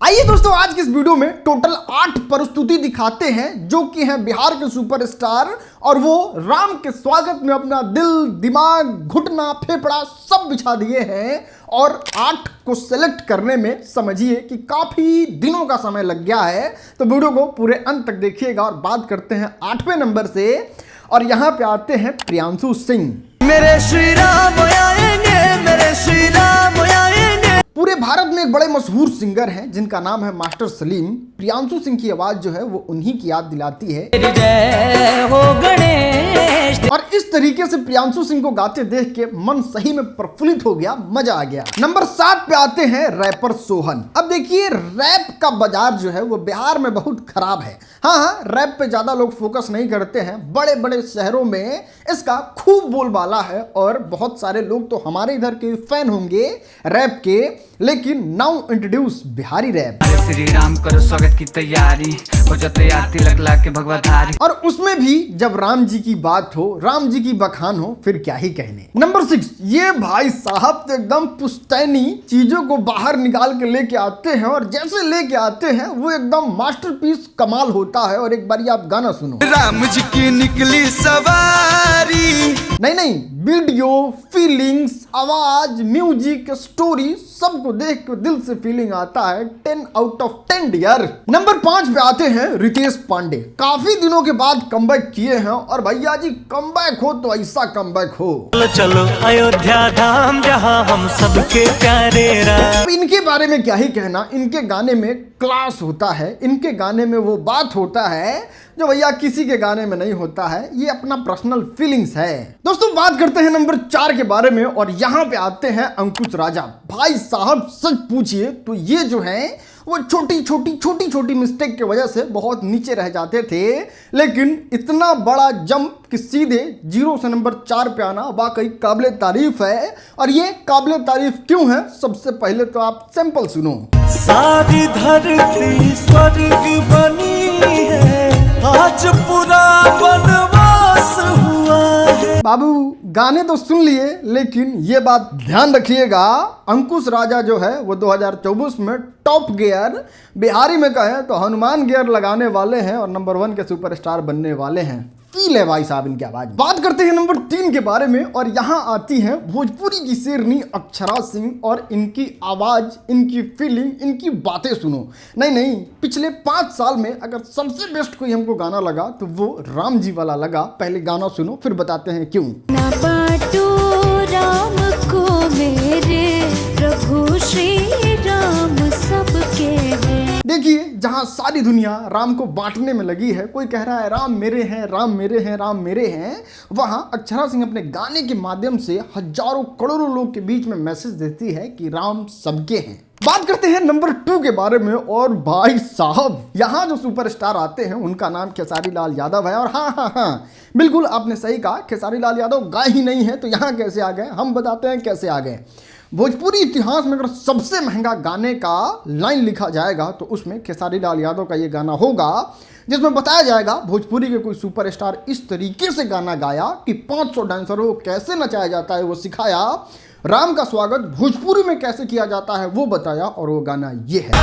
आइए दोस्तों, आज की इस वीडियो में टोटल 8 प्रस्तुति दिखाते हैं जो कि हैं बिहार के सुपरस्टार, और वो राम के स्वागत में अपना दिल, दिमाग, घुटना, फेफड़ा सब बिछा दिए हैं। और 8 को सेलेक्ट करने में समझिए कि काफी दिनों का समय लग गया है, तो वीडियो को पूरे अंत तक देखिएगा। और बात करते हैं 8वें नंबर से, और यहां पे आते हैं प्रियांशु सिंह। मेरे श्री राम आएंगे, मेरे श्री राम आएंगे। पूरे भारत में एक बड़े मशहूर सिंगर हैं जिनका नाम है मास्टर सलीम। प्रियांशु सिंह की आवाज जो है वो उन्हीं की याद दिलाती है। जय हो गणेश। और इस तरीके से प्रियांशु सिंह को गाते देख के मन सही में प्रफुल्लित हो गया, मजा आ गया। नंबर 7 पे आते हैं रैपर सोहन। अब देखिए, रैप का बाजार जो है वो बिहार में बहुत खराब है। हाँ, रैप पे ज्यादा लोग फोकस नहीं करते हैं। बड़े बड़े शहरों में इसका खूब बोलबाला है और बहुत सारे लोग तो हमारे इधर के फैन होंगे रैप के। लेकिन now introduce Bihari rap. Shri Ram करो स्वागत की तैयारी, हो जा तैयार तिलक ला के भगवधारी। और उसमें भी जब राम जी की बात हो, राम जी की बखान हो, फिर क्या ही कहने। नंबर 6, ये भाई साहब तो एकदम पुश्तैनी चीजों को बाहर निकाल के लेके आते हैं, और जैसे लेके आते हैं वो एकदम मास्टरपीस कमाल होता है। और एक बार आप गाना सुनो। राम जी की निकली सवारी। नहीं, वीडियो, फीलिंग्स, आवाज, म्यूजिक, स्टोरी सबको देख के दिल से फीलिंग आता है। 10 आउट ऑफ 10 डियर। नंबर 5 पे आते हैं रितेश पांडे। काफी दिनों के बाद कमबैक किए हैं, और भैया जी कमबैक हो तो ऐसा कमबैक हो। चलो अयोध्या धाम जहां हम सबके प्यारे राम। इनके बारे में क्या ही कहना। इनके गाने में क्लास होता है, इनके गाने में वो बात होता है जो भैया किसी के गाने में नहीं होता है। ये अपना पर्सनल फीलिंग्स है। दोस्तों, बात करते हैं नंबर 4 के बारे में, और यहां पे आते हैं अंकुश राजा। भाई साहब सच पूछिए तो ये जो है वो छोटी छोटी मिस्टेक की वजह से बहुत नीचे रह जाते थे, लेकिन इतना बड़ा जंप कि सीधे 0 से नंबर 4 पे आना वाकई काबिले तारीफ है। और ये काबिले तारीफ क्यों है, सबसे पहले तो आप सैंपल सुनो। सारी धरती स्वर्ग बनी है, आज पूरा वनवास हुआ है। बाबू गाने तो सुन लिए, लेकिन ये बात ध्यान रखिएगा, अंकुश राजा जो है वो 2024 में टॉप गियर, बिहारी में कहें तो हनुमान गियर लगाने वाले हैं और नंबर 1 के सुपरस्टार बनने वाले हैं। फील है भाई साहब इनकी आवाज। बात करते हैं नंबर 3 के बारे में, और यहां आती है भोजपुरी की शेरनी अक्षरा सिंह। और इनकी आवाज, इनकी फीलिंग, इनकी बातें सुनो। नहीं, पिछले 5 साल में अगर सबसे बेस्ट कोई हमको गाना लगा तो वो राम जी वाला लगा। पहले गाना सुनो फिर बताते हैं क्यों। ना बाटो राम को मेरे प्रभु श्री राम सबके हैं। देखिए, जहां सारी दुनिया राम को बांटने में लगी है, कोई कह रहा है राम मेरे हैं, राम मेरे हैं, राम मेरे हैं, वहां अक्षरा सिंह अपने गाने के माध्यम से हजारों करोड़ों लोग के बीच में मैसेज देती है कि राम सबके हैं। बात करते हैं नंबर 2 के बारे में, और भाई साहब यहां जो सुपरस्टार आते हैं उनका नाम खेसारी लाल यादव है। और हाँ, बिल्कुल आपने सही कहा, खेसारी लाल यादव गाय ही नहीं है तो यहां कैसे आ गए, हम बताते हैं कैसे आ गए। भोजपुरी इतिहास में अगर सबसे महंगा गाने का लाइन लिखा जाएगा तो उसमें खेसारी लाल यादव का ये गाना होगा, जिसमें बताया जाएगा भोजपुरी के कोई सुपरस्टार इस तरीके से गाना गाया कि 500 डांसरों को कैसे नचाया जाता है वो सिखाया, राम का स्वागत भोजपुरी में कैसे किया जाता है वो बताया, और वो गाना ये है।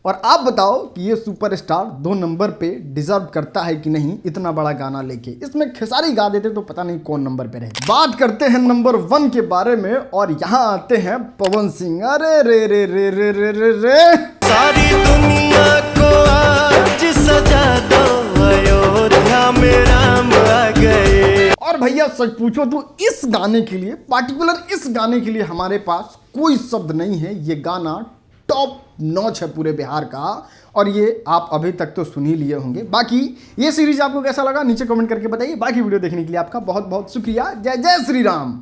और आप बताओ कि ये सुपरस्टार 2 नंबर पे डिजर्व करता है कि नहीं इतना बड़ा गाना लेके। इसमें खेसारी गा देते तो पता नहीं कौन नंबर पे रहे। बात करते हैं नंबर 1 के बारे में, और यहाँ आते हैं पवन सिंह। अरे रे रे रे रे रे रे रे, सारी दुनिया को आज सजा दो, अयोध्या में राम आ गए। और भैया सच पूछो तो इस गाने के लिए, पार्टिकुलर इस गाने के लिए हमारे पास कोई शब्द नहीं है। ये गाना टॉप नॉच है पूरे बिहार का, और ये आप अभी तक तो सुन ही लिए होंगे। बाकी ये सीरीज आपको कैसा लगा नीचे कमेंट करके बताइए। बाकी वीडियो देखने के लिए आपका बहुत बहुत शुक्रिया। जय जय श्री राम।